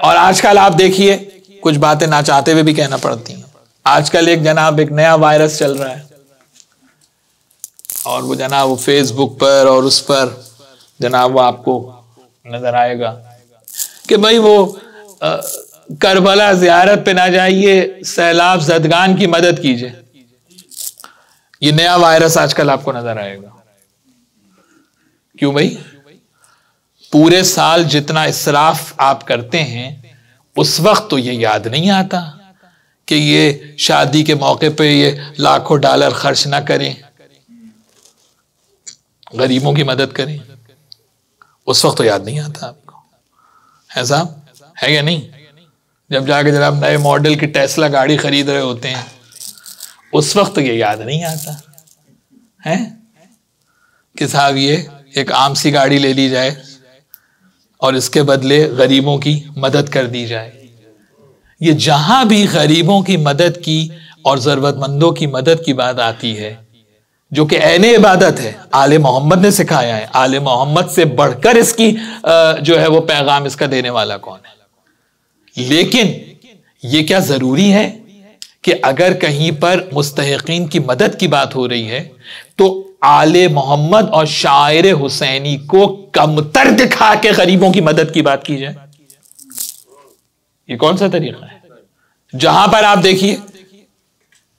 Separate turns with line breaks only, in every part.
और आजकल आप देखिए कुछ बातें ना चाहते हुए भी कहना पड़ती हैं। आजकल एक नया वायरस चल रहा है और वो जनाब वो फेसबुक पर और उस पर जनाब वो आपको नजर आएगा कि भाई वो करबला जियारत पे ना जाइए, सैलाब ज़दगान की मदद कीजिए। ये नया वायरस आजकल आपको नजर आएगा। क्यों भाई? पूरे साल जितना इसराफ आप करते हैं उस वक्त तो ये याद नहीं आता कि ये शादी के मौके पे ये लाखों डॉलर खर्च ना करें, गरीबों की मदद करें। उस वक्त तो याद नहीं आता आपको, है साहब? है या नहीं? जब जाके जनाब नए मॉडल की टेस्ला गाड़ी खरीद रहे होते हैं उस वक्त तो ये याद नहीं आता है कि साहब ये एक आम सी गाड़ी ले ली जाए और इसके बदले गरीबों की मदद कर दी जाए। ये जहां भी गरीबों की मदद की और जरूरतमंदों की मदद की बात आती है, जो कि ऐने इबादत है, आले मोहम्मद ने सिखाया है, आले मोहम्मद से बढ़कर इसकी जो है वो पैगाम इसका देने वाला कौन है? लेकिन ये क्या जरूरी है कि अगर कहीं पर मुस्तहिकीन की मदद की बात हो रही है तो आले मोहम्मद और शायर हुसैनी को कमतर दिखा के गरीबों की मदद की बात की जाए? ये कौन सा तरीका है? जहां पर आप देखिए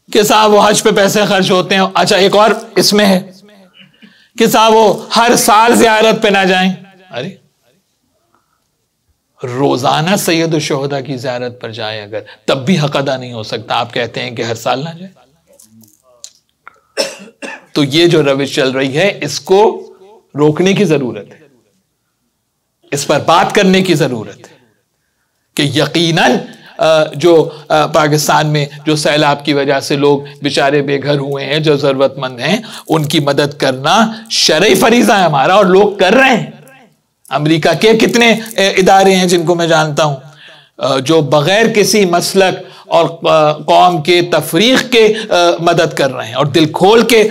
कि साहब वो हज पे पैसे खर्च होते हैं। अच्छा, एक और इसमें है कि साहब वो हर साल ज़ियारत पे ना जाएं। अरे रोजाना सैयद शुहदा की ज़ियारत पर जाए अगर, तब भी हक अदा नहीं हो सकता। आप कहते हैं कि हर साल ना जाए। तो ये जो रविश चल रही है इसको रोकने की जरूरत है, इस पर बात करने की जरूरत है कि यकीनन जो पाकिस्तान में जो सैलाब की वजह से लोग बेचारे बेघर हुए हैं, जो जरूरतमंद हैं, उनकी मदद करना शरई फरीजा है हमारा और लोग कर रहे हैं। अमेरिका के कितने इदारे हैं जिनको मैं जानता हूं जो बगैर किसी मसलक और कौम के तफरीक के मदद कर रहे हैं और दिल खोल के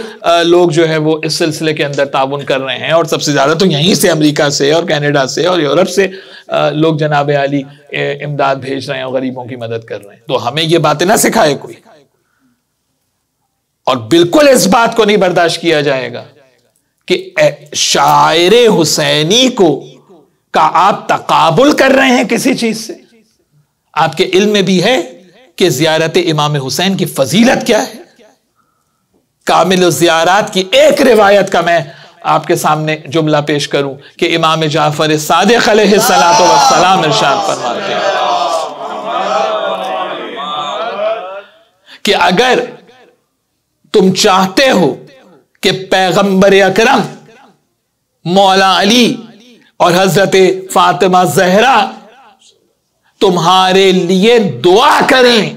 लोग जो है वो इस सिलसिले के अंदर ताउन कर रहे हैं। और सबसे ज्यादा तो यहीं से, अमेरिका से और कनाडा से और यूरोप से लोग जनाब आली इमदाद भेज रहे हैं और गरीबों की मदद कर रहे हैं। तो हमें ये बातें ना सिखाए कोई, और बिल्कुल इस बात को नहीं बर्दाश्त किया जाएगा कि शायर हुसैनी को का आप तकाबुल कर रहे हैं किसी चीज से। आपके इल्म में भी है कि ज़ियारत इमाम हुसैन की फजीलत क्या है। कामिल ज़ियारात की एक रिवायत का मैं आपके सामने जुमला पेश करूं कि इमाम जाफर सादिक अलैहिस्सलातु वस्सलाम इरशाद फरमाते हैं कि अगर तुम चाहते हो कि पैगंबर अकरम, मौला अली और हजरत फातिमा ज़हरा तुम्हारे लिए दुआ करें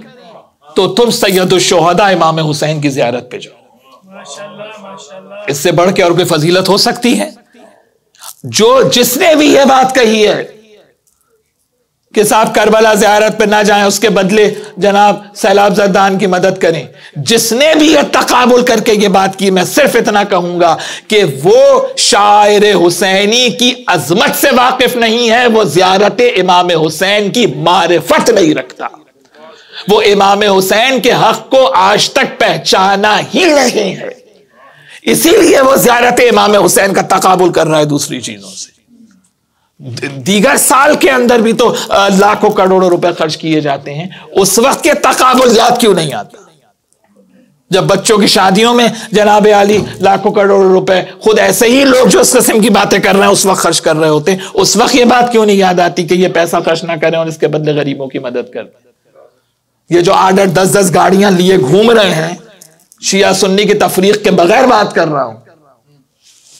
तो तुम सैयद शुहदा इमाम हुसैन की ज़ियारत पे जाओ। इससे बढ़ के और कोई फजीलत हो सकती है? जिसने भी यह बात कही है कि साहब करबला ज़ियारत पे ना जाएं, उसके बदले जनाब सैलाब ज़दगान की मदद करें, जिसने भी यह तकाबुल करके ये बात की, मैं सिर्फ इतना कहूंगा कि वो शायर हुसैनी की अजमत से वाकिफ नहीं है, वो ज़ियारत इमाम हुसैन की मारिफत नहीं रखता, वो इमाम हुसैन के हक को आज तक पहचाना ही नहीं है। इसीलिए वो ज़ियारत इमाम हुसैन का तकाबुल कर रहा है दूसरी चीजों से। दीगर साल के अंदर भी तो लाखों करोड़ों रुपए खर्च किए जाते हैं, उस वक्त के तकाबुल याद क्यों नहीं आता? जब बच्चों की शादियों में जनाब आली लाखों करोड़ों रुपए खुद ऐसे ही लोग जो इस किस्म की बातें कर रहे हैं उस वक्त खर्च कर रहे होते हैं, उस वक्त ये बात क्यों नहीं याद आती कि ये पैसा खर्च ना करें और इसके बदले गरीबों की मदद करें? ये जो 8-8, 10-10 गाड़ियां लिए घूम रहे हैं, शिया सुन्नी की तफरीक के बगैर बात कर रहा हूं,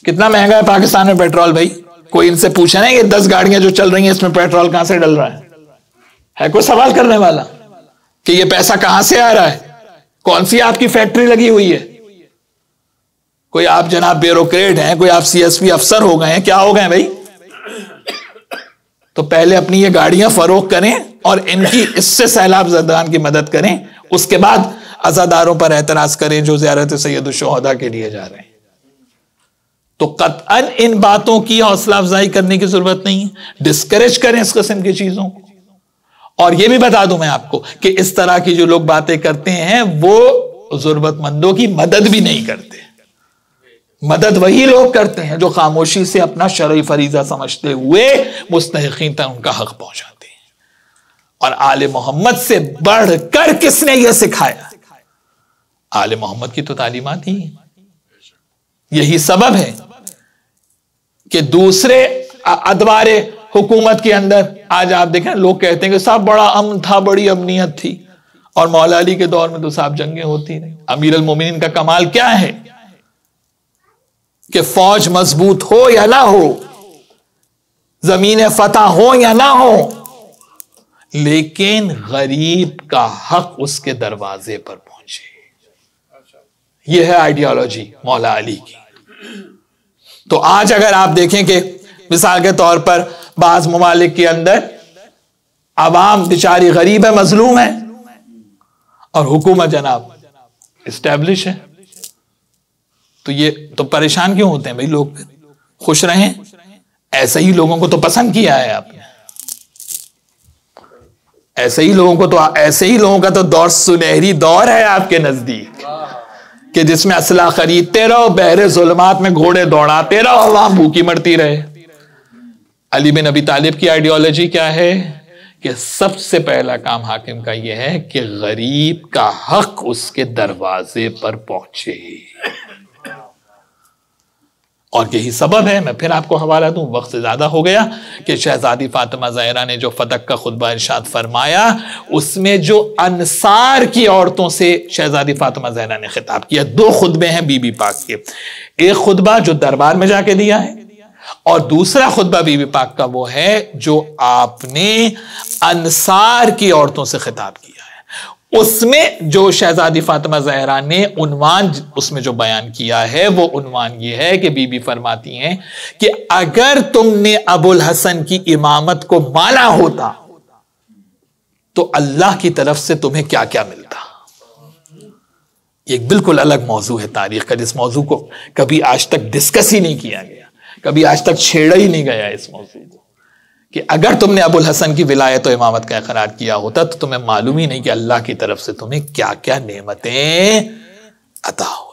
कितना महंगा है पाकिस्तान में पेट्रोल भाई? कोई इनसे पूछा नहीं कि 10 गाड़ियां जो चल रही हैं इसमें पेट्रोल कहां से डल रहा है कोई सवाल करने वाला कि ये पैसा कहां से आ रहा है? कौन सी आपकी फैक्ट्री लगी हुई है? कोई आप जनाब ब्यूरोक्रेट हैं, कोई आप सीएसपी अफसर हो गए हैं, क्या हो गए भाई? तो पहले अपनी ये गाड़ियां फरोख्त करें और इनकी इससे सैलाब ज़दगान की मदद करें, उसके बाद अज़ादारों पर एतराज करें जो ज़ियारत सैयद शुहदा के लिए जा रहे हैं। तो कतअन इन बातों की हौसला अफजाई करने की जरूरत नहीं है, डिस्करेज करें इस किस्म की चीजों को। और यह भी बता दूं मैं आपको कि इस तरह की जो लोग बातें करते हैं वो जरूरतमंदों की मदद भी नहीं करते। मदद वही लोग करते हैं जो खामोशी से अपना शरई फरीजा समझते हुए मुस्तहिकीन तक उनका हक पहुंचाते हैं। और आले मोहम्मद से बढ़कर किसने यह सिखाया? आले मोहम्मद की तो तालीमात ही है। यही सबब है कि दूसरे अदवारे हुकूमत के अंदर आज आप देखें लोग कहते हैं कि साहब बड़ा अमन था, बड़ी अमनीयत थी, और मौला अली के दौर में तो साहब जंगें होती नहीं। अमीर अल मोमिनीन का कमाल क्या है कि फौज मजबूत हो या ना हो, जमीन फतह हो या ना हो, लेकिन गरीब का हक उसके दरवाजे पर पहुंचे। यह है आइडियोलॉजी मौला अली की। तो आज अगर आप देखें कि मिसाल के तौर पर बाज ममालिक के अंदर आवाम बेचारी गरीब है, मजलूम है, और हुकूमत जनाब इस्टेब्लिश है, तो ये तो परेशान क्यों होते हैं भाई? लोग खुश रहें। ऐसे ही लोगों को तो पसंद किया है आपने, ऐसे ही लोगों का तो दौर सुनहरी दौर है आपके नजदीक कि जिसमें असला खरीदते रहो, बहरे जुल्मात में घोड़े दौड़ाते रहो, अवाम भूखी मरती रहे। अली बिन अबी तालिब की आइडियोलॉजी क्या है कि सबसे पहला काम हाकिम का यह है कि गरीब का हक उसके दरवाजे पर पहुंचे। और यही सबब है, मैं फिर आपको हवाला दूं, वक्त ज्यादा हो गया, कि शहजादी फातिमा ज़हरा ने जो फतक का खुतबा इरशाद फरमाया उसमें जो अंसार की औरतों से शहजादी फातिमा ज़हरा ने खिताब किया। 2 खुतबे हैं बीबी पाक के, एक खुतबा जो दरबार में जाके दिया है और दूसरा खुतबा बीबी पाक का वो है जो आपने अंसार की औरतों से खिताब किया है। उसमें जो शहजादी फातिमा ज़हरा ने उन्वान उसमें जो बयान किया है वो उन्वान ये है कि बीबी फरमाती हैं कि अगर तुमने अबुल हसन की इमामत को माना होता तो अल्लाह की तरफ से तुम्हें क्या क्या मिलता। एक बिल्कुल अलग मौजू है तारीख का, जिस मौजू को कभी आज तक डिस्कस ही नहीं किया गया, कभी आज तक छेड़ा ही नहीं गया इस मौजू को, कि अगर तुमने अबुल हसन की विलायत और इमामत का इकरार किया होता तो तुम्हें मालूम ही नहीं कि अल्लाह की तरफ से तुम्हें क्या क्या नेमतें अता हो।